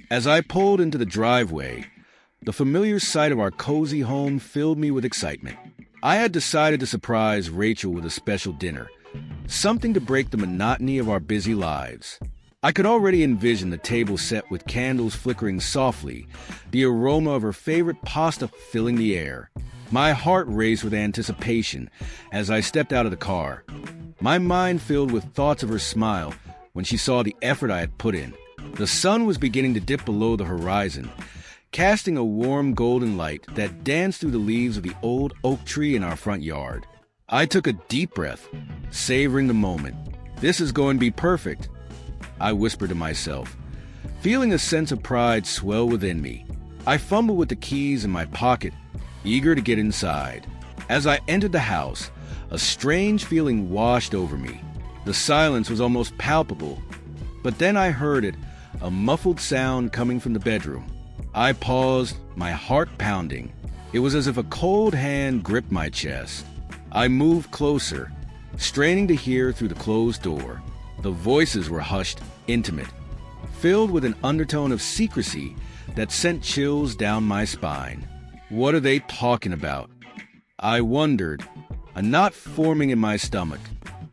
As I pulled into the driveway, the familiar sight of our cozy home filled me with excitement. I had decided to surprise Rachel with a special dinner, something to break the monotony of our busy lives. I could already envision the table set with candles flickering softly, the aroma of her favorite pasta filling the air. My heart raced with anticipation as I stepped out of the car, my mind filled with thoughts of her smile when she saw the effort I had put in. The sun was beginning to dip below the horizon, casting a warm golden light that danced through the leaves of the old oak tree in our front yard. I took a deep breath, savoring the moment. "This is going to be perfect," I whispered to myself, feeling a sense of pride swell within me. I fumbled with the keys in my pocket, eager to get inside. As I entered the house, a strange feeling washed over me. The silence was almost palpable, but then I heard it, a muffled sound coming from the bedroom. I paused, my heart pounding. It was as if a cold hand gripped my chest. I moved closer, straining to hear through the closed door. The voices were hushed, intimate, filled with an undertone of secrecy that sent chills down my spine. What are they talking about? I wondered, a knot forming in my stomach.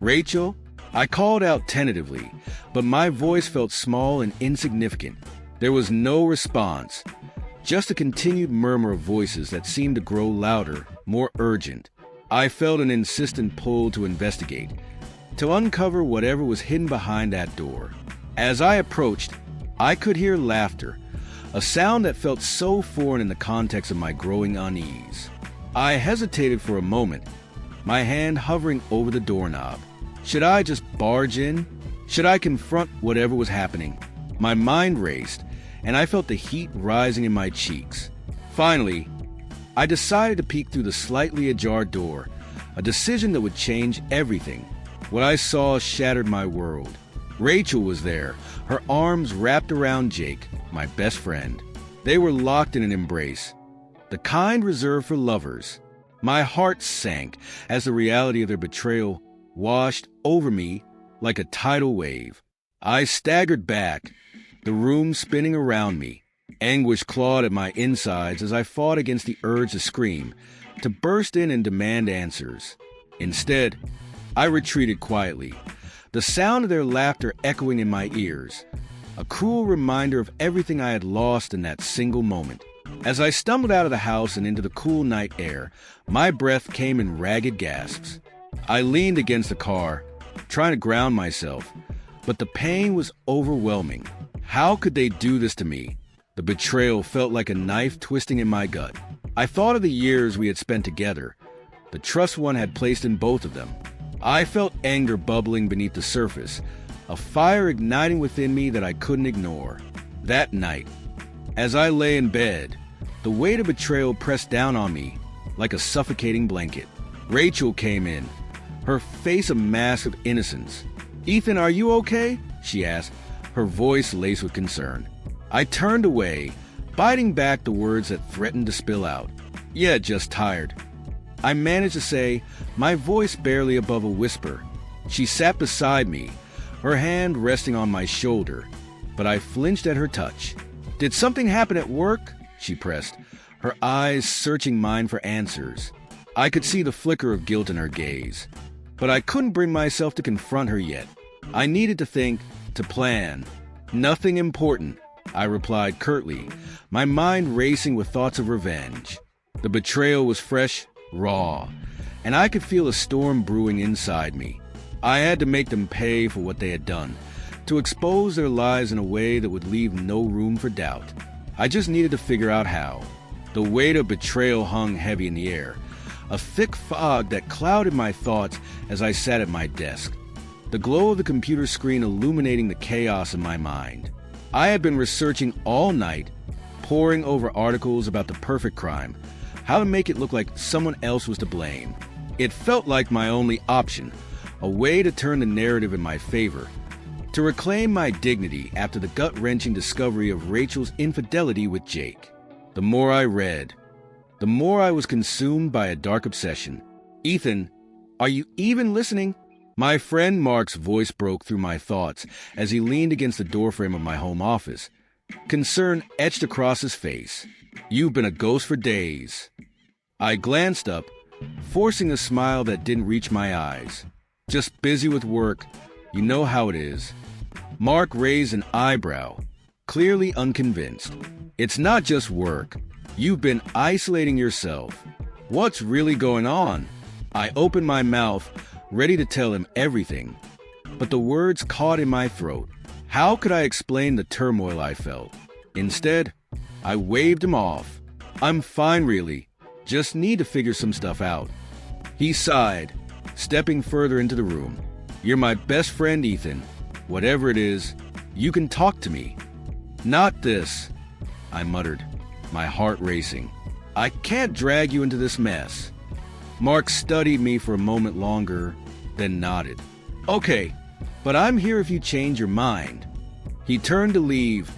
"Rachel?" I called out tentatively, but my voice felt small and insignificant. There was no response, just a continued murmur of voices that seemed to grow louder, more urgent. I felt an insistent pull to investigate, to uncover whatever was hidden behind that door. As I approached, I could hear laughter, a sound that felt so foreign in the context of my growing unease. I hesitated for a moment, my hand hovering over the doorknob. Should I just barge in? Should I confront whatever was happening? My mind raced, and I felt the heat rising in my cheeks. Finally, I decided to peek through the slightly ajar door, a decision that would change everything. What I saw shattered my world. Rachel was there, her arms wrapped around Jake, my best friend. They were locked in an embrace, the kind reserved for lovers. My heart sank as the reality of their betrayal washed over me like a tidal wave. I staggered back, the room spinning around me. Anguish clawed at my insides as I fought against the urge to scream, to burst in and demand answers. Instead, I retreated quietly, the sound of their laughter echoing in my ears, a cruel reminder of everything I had lost in that single moment. As I stumbled out of the house and into the cool night air, my breath came in ragged gasps. I leaned against the car, trying to ground myself, but the pain was overwhelming. How could they do this to me? The betrayal felt like a knife twisting in my gut. I thought of the years we had spent together, the trust one had placed in both of them. I felt anger bubbling beneath the surface, a fire igniting within me that I couldn't ignore. That night, as I lay in bed, the weight of betrayal pressed down on me like a suffocating blanket. Rachel came in, her face a mask of innocence. "Ethan, are you okay?" she asked, her voice laced with concern. I turned away, biting back the words that threatened to spill out. "Yeah, just tired," I managed to say, my voice barely above a whisper. She sat beside me, her hand resting on my shoulder, but I flinched at her touch. "Did something happen at work?" she pressed, her eyes searching mine for answers. I could see the flicker of guilt in her gaze, but I couldn't bring myself to confront her yet. I needed to think, to plan. "Nothing important," I replied curtly, my mind racing with thoughts of revenge. The betrayal was fresh, raw, and I could feel a storm brewing inside me. I had to make them pay for what they had done, to expose their lives in a way that would leave no room for doubt. I just needed to figure out how. The weight of betrayal hung heavy in the air, a thick fog that clouded my thoughts as I sat at my desk, the glow of the computer screen illuminating the chaos in my mind. I had been researching all night, poring over articles about the perfect crime, how to make it look like someone else was to blame. It felt like my only option, a way to turn the narrative in my favor, to reclaim my dignity after the gut-wrenching discovery of Rachel's infidelity with Jake. The more I read, the more I was consumed by a dark obsession. "Ethan, are you even listening?" My friend Mark's voice broke through my thoughts as he leaned against the doorframe of my home office, concern etched across his face. "You've been a ghost for days." I glanced up, forcing a smile that didn't reach my eyes. "Just busy with work. You know how it is." Mark raised an eyebrow, clearly unconvinced. "It's not just work. You've been isolating yourself. What's really going on?" I opened my mouth, ready to tell him everything, but the words caught in my throat. How could I explain the turmoil I felt? Instead, I waved him off. "I'm fine, really. Just need to figure some stuff out." He sighed, stepping further into the room. "You're my best friend, Ethan. Whatever it is, you can talk to me." "Not this," I muttered, my heart racing. "I can't drag you into this mess." Mark studied me for a moment longer, then nodded. "Okay, but I'm here if you change your mind." He turned to leave,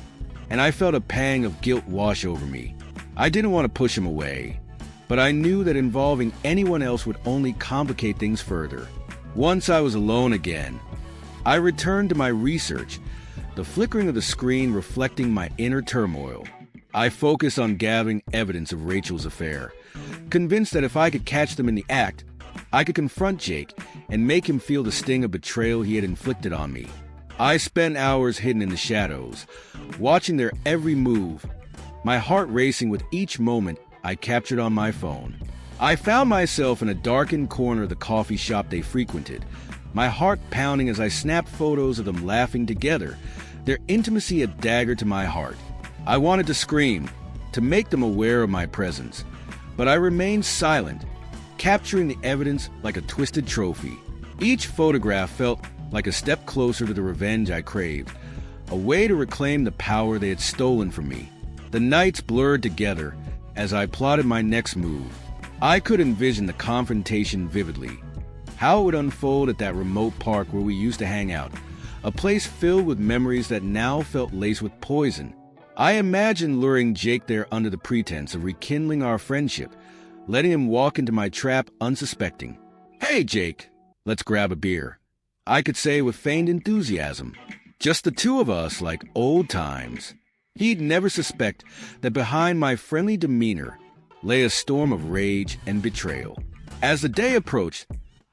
and I felt a pang of guilt wash over me. I didn't want to push him away, but I knew that involving anyone else would only complicate things further. Once I was alone again, I returned to my research, the flickering of the screen reflecting my inner turmoil. I focused on gathering evidence of Rachel's affair, convinced that if I could catch them in the act, I could confront Jake and make him feel the sting of betrayal he had inflicted on me. I spent hours hidden in the shadows, watching their every move, my heart racing with each moment I captured on my phone. I found myself in a darkened corner of the coffee shop they frequented, my heart pounding as I snapped photos of them laughing together, their intimacy a dagger to my heart. I wanted to scream, to make them aware of my presence, but I remained silent, capturing the evidence like a twisted trophy. Each photograph felt like a step closer to the revenge I craved, a way to reclaim the power they had stolen from me. The nights blurred together as I plotted my next move. I could envision the confrontation vividly, how it would unfold at that remote park where we used to hang out, a place filled with memories that now felt laced with poison. I imagined luring Jake there under the pretense of rekindling our friendship, letting him walk into my trap unsuspecting. "Hey, Jake, let's grab a beer," I could say with feigned enthusiasm. Just the two of us like old times. He'd never suspect that behind my friendly demeanor lay a storm of rage and betrayal. As the day approached,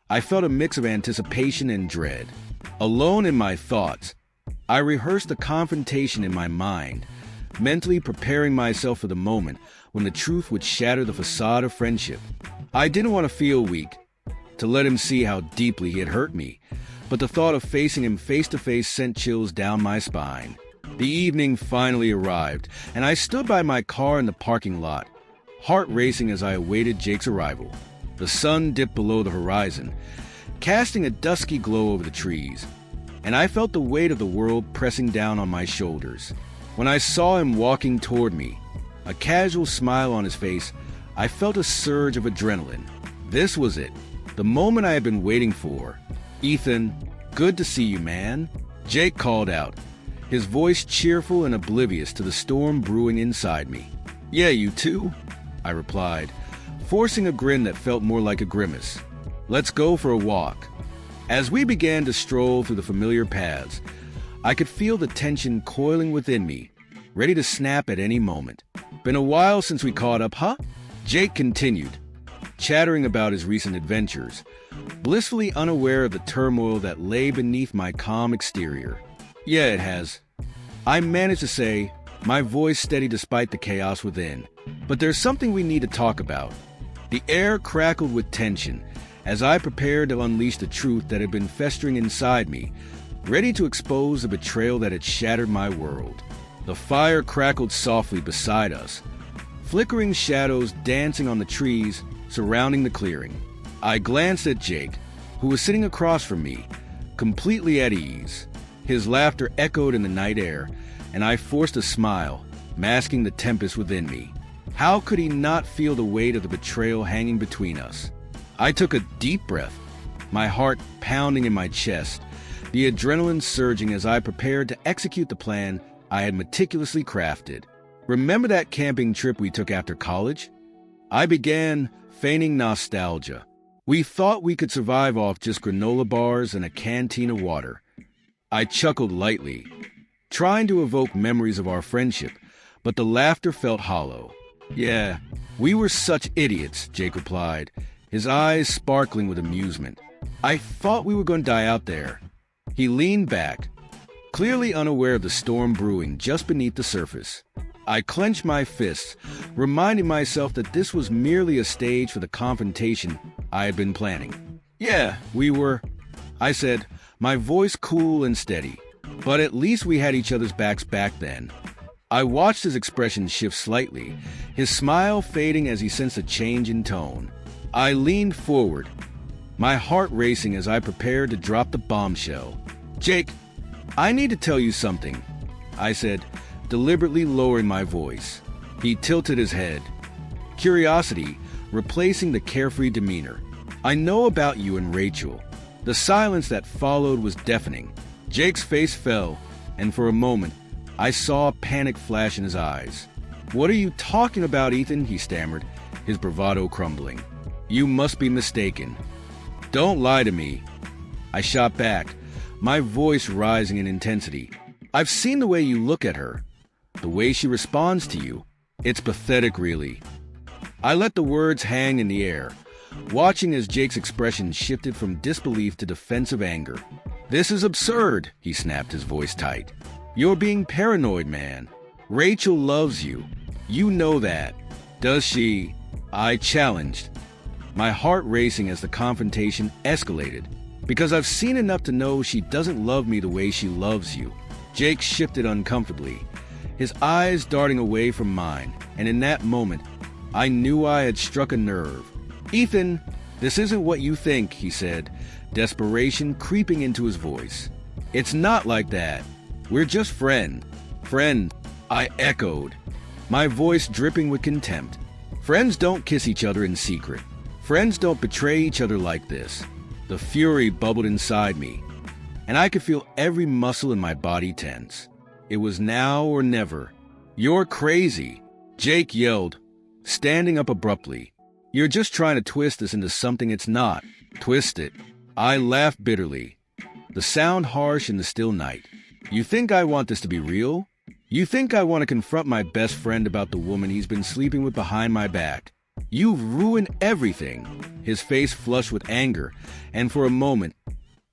I felt a mix of anticipation and dread. Alone in my thoughts, I rehearsed the confrontation in my mind, mentally preparing myself for the moment when the truth would shatter the facade of friendship. I didn't want to feel weak, to let him see how deeply he had hurt me, but the thought of facing him face to face sent chills down my spine. The evening finally arrived, and I stood by my car in the parking lot, heart racing as I awaited Jake's arrival. The sun dipped below the horizon, casting a dusky glow over the trees, and I felt the weight of the world pressing down on my shoulders. When I saw him walking toward me, a casual smile on his face, I felt a surge of adrenaline. This was it, the moment I had been waiting for. "Ethan, good to see you, man," Jake called out, his voice cheerful and oblivious to the storm brewing inside me. "Yeah, you too," I replied, forcing a grin that felt more like a grimace. "Let's go for a walk." As we began to stroll through the familiar paths, I could feel the tension coiling within me, ready to snap at any moment. "Been a while since we caught up, huh?" Jake continued, chattering about his recent adventures, blissfully unaware of the turmoil that lay beneath my calm exterior. "Yeah, it has," I managed to say, my voice steady despite the chaos within. "But there's something we need to talk about." The air crackled with tension as I prepared to unleash the truth that had been festering inside me, ready to expose the betrayal that had shattered my world. The fire crackled softly beside us, flickering shadows dancing on the trees surrounding the clearing. I glanced at Jake, who was sitting across from me, completely at ease. His laughter echoed in the night air, and I forced a smile, masking the tempest within me. How could he not feel the weight of the betrayal hanging between us? I took a deep breath, my heart pounding in my chest, the adrenaline surging as I prepared to execute the plan I had meticulously crafted. "Remember that camping trip we took after college?" I began, feigning nostalgia. "We thought we could survive off just granola bars and a canteen of water." I chuckled lightly, trying to evoke memories of our friendship, but the laughter felt hollow. "Yeah, we were such idiots," Jake replied, his eyes sparkling with amusement. "I thought we were going to die out there." He leaned back, clearly unaware of the storm brewing just beneath the surface. I clenched my fists, reminding myself that this was merely a stage for the confrontation I had been planning. "Yeah, we were," I said, my voice cool and steady. "But at least we had each other's backs back then." I watched his expression shift slightly, his smile fading as he sensed a change in tone. I leaned forward, my heart racing as I prepared to drop the bombshell. "Jake, I need to tell you something," I said, deliberately lowering my voice. He tilted his head, curiosity replacing the carefree demeanor. "I know about you and Rachel." The silence that followed was deafening. Jake's face fell, and for a moment, I saw a panic flash in his eyes. "What are you talking about, Ethan?" he stammered, his bravado crumbling. "You must be mistaken." "Don't lie to me," I shot back, my voice rising in intensity. "I've seen the way you look at her, the way she responds to you. It's pathetic, really." I let the words hang in the air, watching as Jake's expression shifted from disbelief to defensive anger. "This is absurd," he snapped, his voice tight. "You're being paranoid, man. Rachel loves you. You know that." "Does she?" I challenged, my heart racing as the confrontation escalated. "Because I've seen enough to know she doesn't love me the way she loves you." Jake shifted uncomfortably, his eyes darting away from mine, and in that moment, I knew I had struck a nerve. "Ethan, this isn't what you think," he said, desperation creeping into his voice. "It's not like that. We're just friends." "Friends," I echoed, my voice dripping with contempt. "Friends don't kiss each other in secret. Friends don't betray each other like this." The fury bubbled inside me, and I could feel every muscle in my body tense. It was now or never. "You're crazy," Jake yelled, standing up abruptly. "You're just trying to twist this into something it's not." "Twist it?" I laughed bitterly, the sound harsh in the still night. "You think I want this to be real? You think I want to confront my best friend about the woman he's been sleeping with behind my back? You've ruined everything." His face flushed with anger, and for a moment,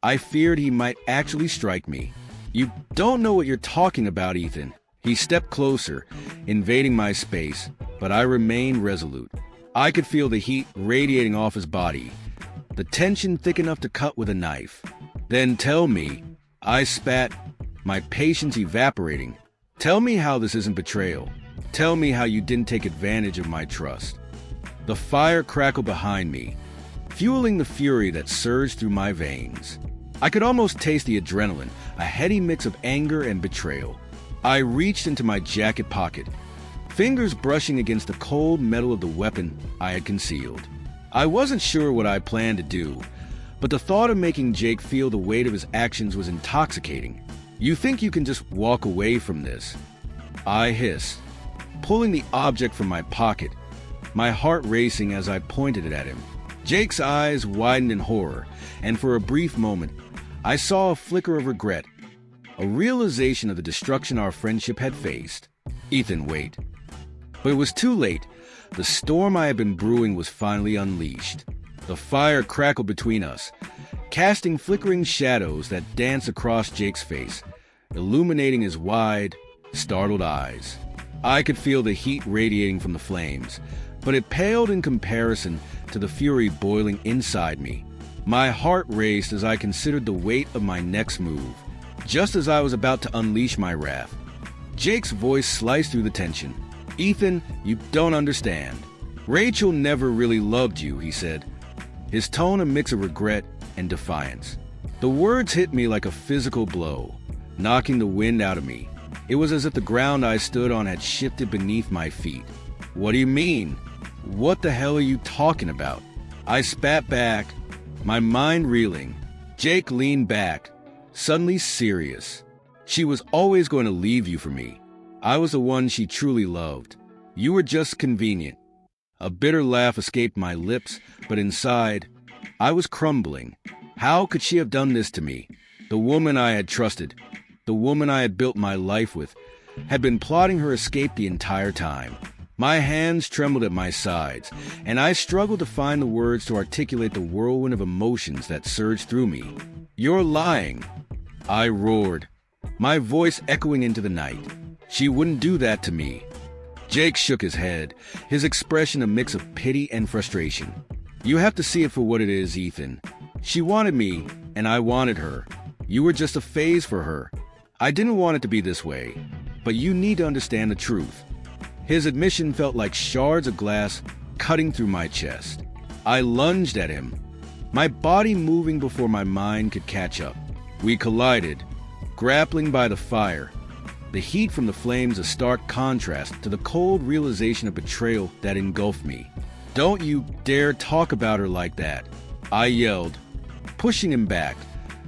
I feared he might actually strike me. "You don't know what you're talking about, Ethan." He stepped closer, invading my space, but I remained resolute. I could feel the heat radiating off his body, the tension thick enough to cut with a knife. "Then tell me," I spat, my patience evaporating. "Tell me how this isn't betrayal. Tell me how you didn't take advantage of my trust." The fire crackled behind me, fueling the fury that surged through my veins. I could almost taste the adrenaline, a heady mix of anger and betrayal. I reached into my jacket pocket, fingers brushing against the cold metal of the weapon I had concealed. I wasn't sure what I planned to do, but the thought of making Jake feel the weight of his actions was intoxicating. "You think you can just walk away from this?" I hissed, pulling the object from my pocket, my heart racing as I pointed it at him. Jake's eyes widened in horror, and for a brief moment, I saw a flicker of regret, a realization of the destruction our friendship had faced. "Ethan, wait." But it was too late. The storm I had been brewing was finally unleashed. The fire crackled between us, casting flickering shadows that danced across Jake's face, illuminating his wide, startled eyes. I could feel the heat radiating from the flames, but it paled in comparison to the fury boiling inside me. My heart raced as I considered the weight of my next move. Just as I was about to unleash my wrath, Jake's voice sliced through the tension. "Ethan, you don't understand. Rachel never really loved you," he said, his tone a mix of regret and defiance. The words hit me like a physical blow, knocking the wind out of me. It was as if the ground I stood on had shifted beneath my feet. "What do you mean? What the hell are you talking about?" I spat back, my mind reeling. Jake leaned back, suddenly serious. "She was always going to leave you for me. I was the one she truly loved. You were just convenient." A bitter laugh escaped my lips, but inside, I was crumbling. How could she have done this to me? The woman I had trusted, the woman I had built my life with, had been plotting her escape the entire time. My hands trembled at my sides, and I struggled to find the words to articulate the whirlwind of emotions that surged through me. "You're lying," I roared, my voice echoing into the night. "She wouldn't do that to me." Jake shook his head, his expression a mix of pity and frustration. "You have to see it for what it is, Ethan. She wanted me, and I wanted her. You were just a phase for her. I didn't want it to be this way, but you need to understand the truth." His admission felt like shards of glass cutting through my chest. I lunged at him, my body moving before my mind could catch up. We collided, grappling by the fire, the heat from the flames a stark contrast to the cold realization of betrayal that engulfed me. "Don't you dare talk about her like that," I yelled, pushing him back,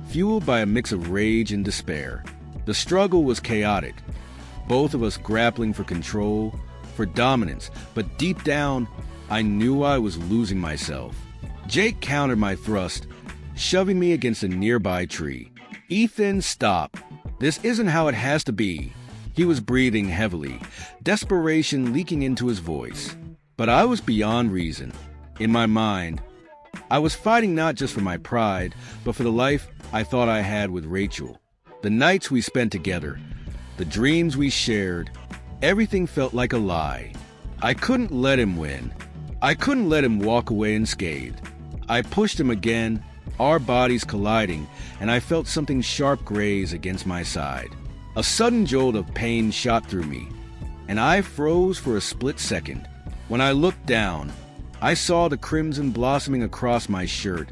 fueled by a mix of rage and despair. The struggle was chaotic, both of us grappling for control, for dominance, but deep down, I knew I was losing myself. Jake countered my thrust, shoving me against a nearby tree. "Ethan, stop. This isn't how it has to be." He was breathing heavily, desperation leaking into his voice. But I was beyond reason. In my mind, I was fighting not just for my pride, but for the life I thought I had with Rachel. The nights we spent together, the dreams we shared, everything felt like a lie. I couldn't let him win. I couldn't let him walk away unscathed. I pushed him again, our bodies colliding, and I felt something sharp graze against my side. A sudden jolt of pain shot through me, and I froze for a split second. When I looked down, I saw the crimson blossoming across my shirt,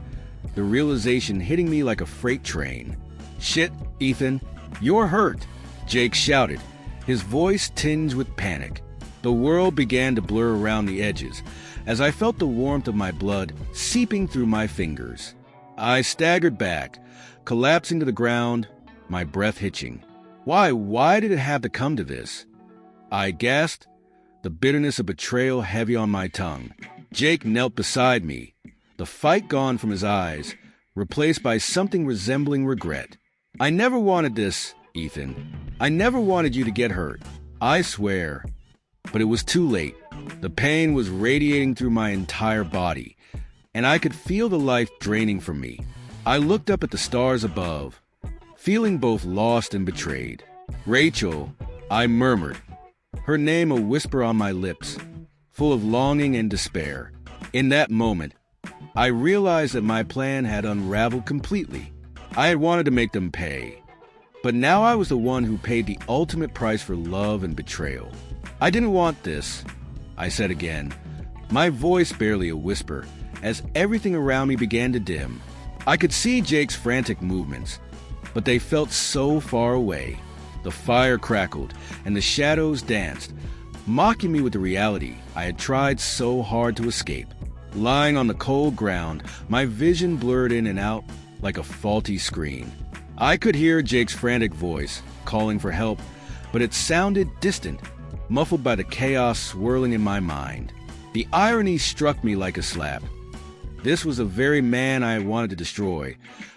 the realization hitting me like a freight train. "Shit, Ethan, you're hurt," Jake shouted, his voice tinged with panic. The world began to blur around the edges as I felt the warmth of my blood seeping through my fingers. I staggered back, collapsing to the ground, my breath hitching. Why did it have to come to this? I gasped, the bitterness of betrayal heavy on my tongue. Jake knelt beside me, the fight gone from his eyes, replaced by something resembling regret. "I never wanted this, Ethan. I never wanted you to get hurt. I swear." But it was too late. The pain was radiating through my entire body, and I could feel the life draining from me. I looked up at the stars above, feeling both lost and betrayed. "Rachel," I murmured, her name a whisper on my lips, full of longing and despair. In that moment, I realized that my plan had unraveled completely. I had wanted to make them pay, but now I was the one who paid the ultimate price for love and betrayal. "I didn't want this," I said again, my voice barely a whisper, as everything around me began to dim. I could see Jake's frantic movements, but they felt so far away. The fire crackled, and the shadows danced, mocking me with the reality I had tried so hard to escape. Lying on the cold ground, my vision blurred in and out like a faulty screen. I could hear Jake's frantic voice, calling for help, but it sounded distant, muffled by the chaos swirling in my mind. The irony struck me like a slap. This was the very man I had wanted to destroy,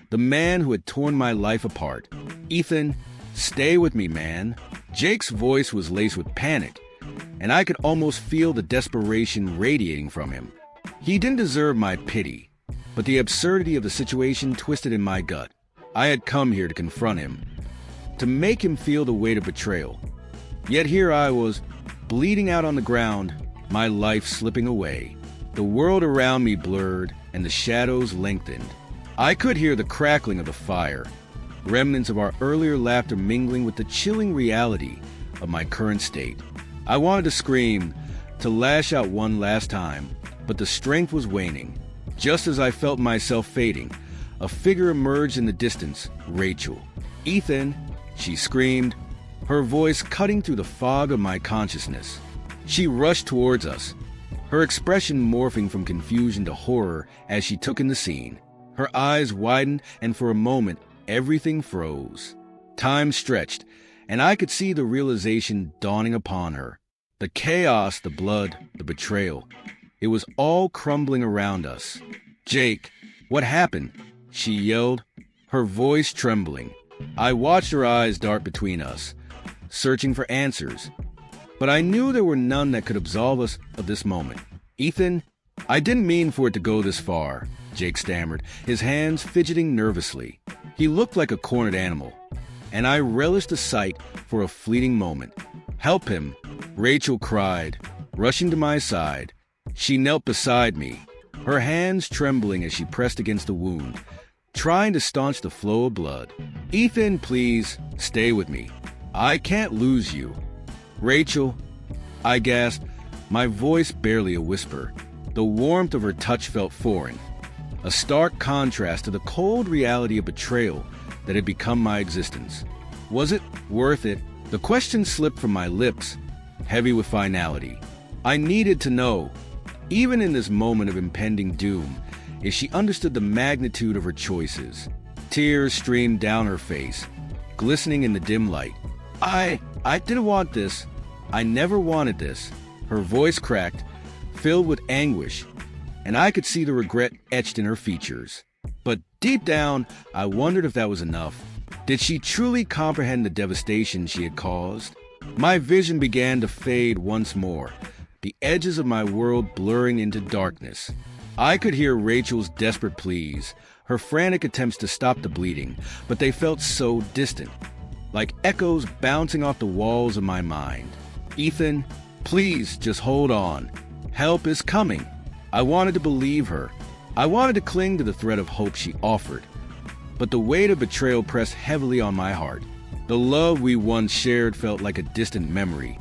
the man who had torn my life apart. "Ethan, stay with me, man." Jake's voice was laced with panic, and I could almost feel the desperation radiating from him. He didn't deserve my pity, but the absurdity of the situation twisted in my gut. I had come here to confront him, to make him feel the weight of betrayal. Yet here I was, bleeding out on the ground, my life slipping away. The world around me blurred, and the shadows lengthened. I could hear the crackling of the fire, remnants of our earlier laughter mingling with the chilling reality of my current state. I wanted to scream, to lash out one last time, but the strength was waning. Just as I felt myself fading, a figure emerged in the distance, Rachel. "Ethan," she screamed, her voice cutting through the fog of my consciousness. She rushed towards us, her expression morphing from confusion to horror as she took in the scene. Her eyes widened, and for a moment, everything froze. Time stretched, and I could see the realization dawning upon her. The chaos, the blood, the betrayal. It was all crumbling around us. "Jake, what happened?" she yelled, her voice trembling. I watched her eyes dart between us, searching for answers. But I knew there were none that could absolve us of this moment. Ethan, I didn't mean for it to go this far, Jake stammered, his hands fidgeting nervously. He looked like a cornered animal, and I relished the sight for a fleeting moment. Help him, Rachel cried, rushing to my side. She knelt beside me, her hands trembling as she pressed against the wound, trying to staunch the flow of blood. Ethan, please, stay with me. I can't lose you. Rachel, I gasped, my voice barely a whisper. The warmth of her touch felt foreign, a stark contrast to the cold reality of betrayal that had become my existence. Was it worth it? The question slipped from my lips, heavy with finality. I needed to know, even in this moment of impending doom, if she understood the magnitude of her choices. Tears streamed down her face, glistening in the dim light. I didn't want this. I never wanted this. Her voice cracked, filled with anguish, and I could see the regret etched in her features. But deep down, I wondered if that was enough. Did she truly comprehend the devastation she had caused? My vision began to fade once more, the edges of my world blurring into darkness. I could hear Rachel's desperate pleas, her frantic attempts to stop the bleeding, but they felt so distant, like echoes bouncing off the walls of my mind. Ethan, please just hold on. Help is coming. I wanted to believe her. I wanted to cling to the thread of hope she offered. But the weight of betrayal pressed heavily on my heart. The love we once shared felt like a distant memory,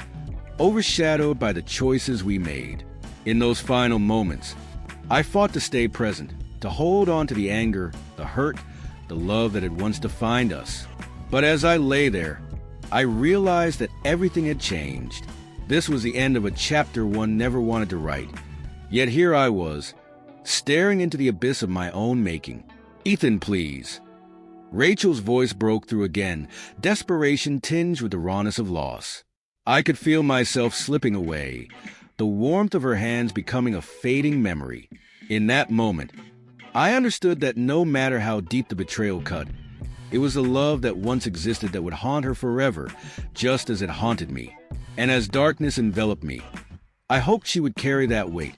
overshadowed by the choices we made. In those final moments, I fought to stay present, to hold on to the anger, the hurt, the love that had once defined us. But as I lay there, I realized that everything had changed. This was the end of a chapter one never wanted to write. Yet here I was, staring into the abyss of my own making. Ethan, please. Rachel's voice broke through again, desperation tinged with the rawness of loss. I could feel myself slipping away, the warmth of her hands becoming a fading memory. In that moment, I understood that no matter how deep the betrayal cut, it was the love that once existed that would haunt her forever, just as it haunted me. And as darkness enveloped me, I hoped she would carry that weight,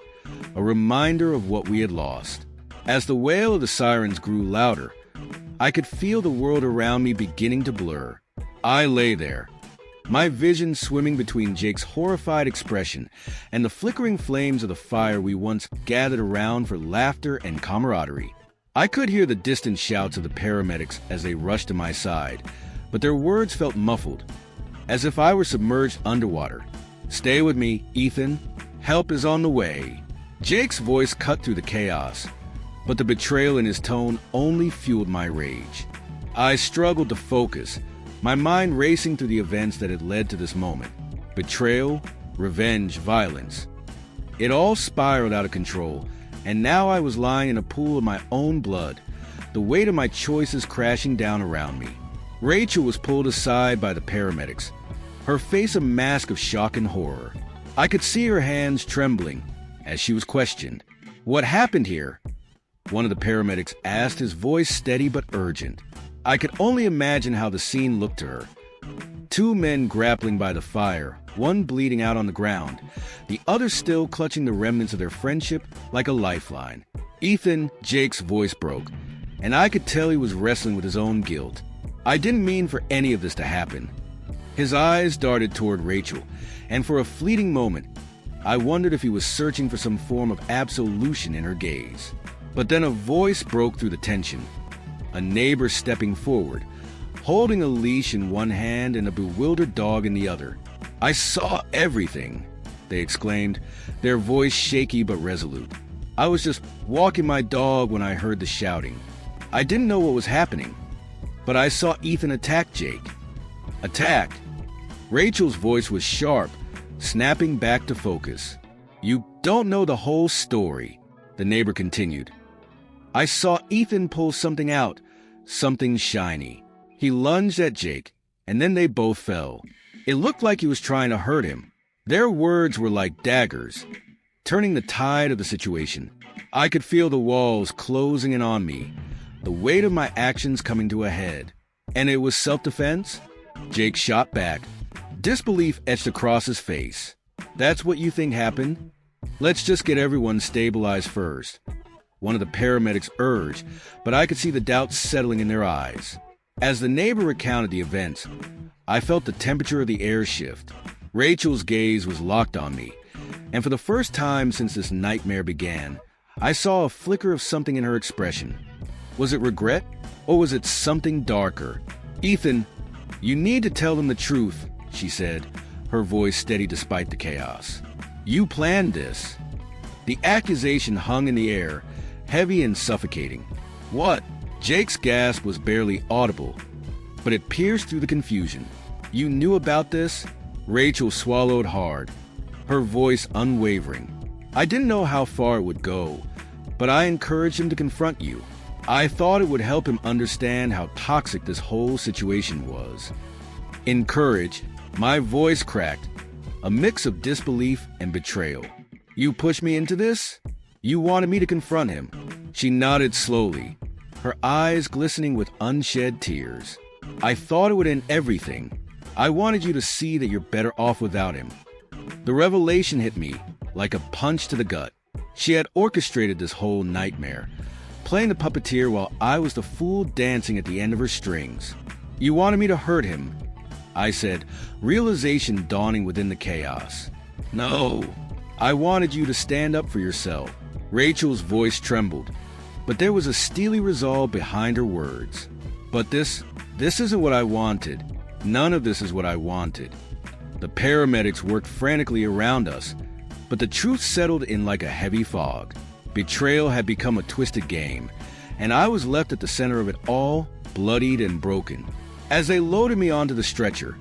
a reminder of what we had lost. As the wail of the sirens grew louder, I could feel the world around me beginning to blur. I lay there, my vision swimming between Jake's horrified expression and the flickering flames of the fire we once gathered around for laughter and camaraderie. I could hear the distant shouts of the paramedics as they rushed to my side, but their words felt muffled, as if I were submerged underwater. Stay with me, Ethan. Help is on the way. Jake's voice cut through the chaos, but the betrayal in his tone only fueled my rage. I struggled to focus, my mind racing through the events that had led to this moment. Betrayal, revenge, violence. It all spiraled out of control, and now I was lying in a pool of my own blood, the weight of my choices crashing down around me. Rachel was pulled aside by the paramedics, her face a mask of shock and horror. I could see her hands trembling as she was questioned. What happened here? One of the paramedics asked, his voice steady but urgent. I could only imagine how the scene looked to her. Two men grappling by the fire, one bleeding out on the ground, the other still clutching the remnants of their friendship like a lifeline. Ethan, Jake's voice broke, and I could tell he was wrestling with his own guilt. I didn't mean for any of this to happen. His eyes darted toward Rachel, and for a fleeting moment, I wondered if he was searching for some form of absolution in her gaze. But then a voice broke through the tension, a neighbor stepping forward, holding a leash in one hand and a bewildered dog in the other. I saw everything, they exclaimed, their voice shaky but resolute. I was just walking my dog when I heard the shouting. I didn't know what was happening, but I saw Ethan attack Jake. Attacked. Rachel's voice was sharp, snapping back to focus. You don't know the whole story, the neighbor continued. I saw Ethan pull something out, something shiny. He lunged at Jake, and then they both fell. It looked like he was trying to hurt him. Their words were like daggers, turning the tide of the situation. I could feel the walls closing in on me, the weight of my actions coming to a head. And it was self-defense? Jake shot back. Disbelief etched across his face. That's what you think happened? Let's just get everyone stabilized first. One of the paramedics urged, but I could see the doubt settling in their eyes. As the neighbor recounted the events, I felt the temperature of the air shift. Rachel's gaze was locked on me, and for the first time since this nightmare began, I saw a flicker of something in her expression. Was it regret, or was it something darker? "Ethan, you need to tell them the truth," she said, her voice steady despite the chaos. "You planned this." The accusation hung in the air, heavy and suffocating. "What?" Jake's gasp was barely audible, but it pierced through the confusion. "You knew about this?" Rachel swallowed hard, her voice unwavering. "I didn't know how far it would go, but I encouraged him to confront you. I thought it would help him understand how toxic this whole situation was." Encouraged, my voice cracked, a mix of disbelief and betrayal. "You pushed me into this? You wanted me to confront him?" She nodded slowly, her eyes glistening with unshed tears. "I thought it would end everything. I wanted you to see that you're better off without him." The revelation hit me like a punch to the gut. She had orchestrated this whole nightmare, playing the puppeteer while I was the fool dancing at the end of her strings. "You wanted me to hurt him," I said, realization dawning within the chaos. "No, I wanted you to stand up for yourself." Rachel's voice trembled, but there was a steely resolve behind her words. "But this isn't what I wanted. None of this is what I wanted." The paramedics worked frantically around us, but the truth settled in like a heavy fog. Betrayal had become a twisted game, and I was left at the center of it all, bloodied and broken. As they loaded me onto the stretcher,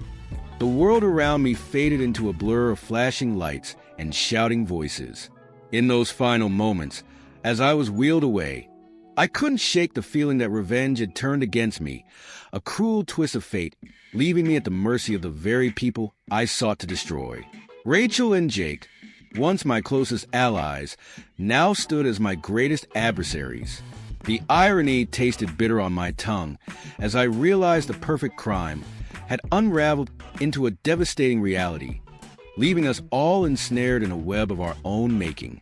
the world around me faded into a blur of flashing lights and shouting voices. In those final moments, as I was wheeled away, I couldn't shake the feeling that revenge had turned against me, a cruel twist of fate, leaving me at the mercy of the very people I sought to destroy. Rachel and Jake, once my closest allies, now stood as my greatest adversaries. The irony tasted bitter on my tongue as I realized the perfect crime had unraveled into a devastating reality, leaving us all ensnared in a web of our own making.